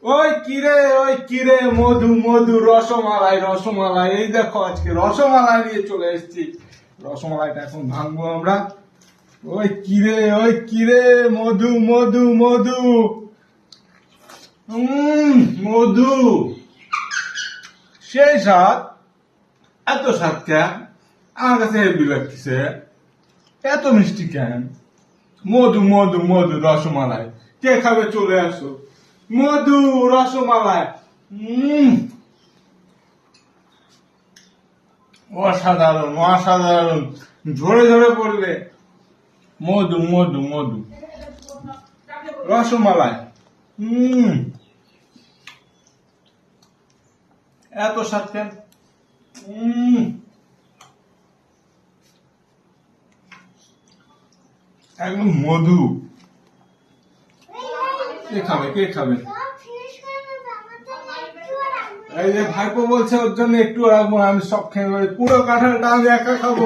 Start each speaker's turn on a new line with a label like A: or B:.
A: ওই কিরে মধু মধু রসমালাই রসমালাই, এই দেখো আজকে রসমালাই নিয়ে চলে এসেছি। রসমালাইটা এখন ভাঙবো আমরা। ওই কিরে মধু মধু মধু মধু, সেই স্বাদ, এত স্বাদ কেন? আমার কাছে হেভি লাগতেছে। এত মিষ্টি কেন? মধু মধু মধু রসমালাই, কে খাবে চলে আসো। মধু রসমালাই, অসাধারণ অসাধারণ, ঝরে ঝরে পড়বে। মধু মধু মধু রসমালাই, এত স্বাদ কেন? একদম মধু। কে খাবে কে খাবে? এই যে ভাইপো বলছে ওর জন্য একটু রাখবো, আমি সব খেয়ে পুরো কাঁঠালটা আমি একা খাবো।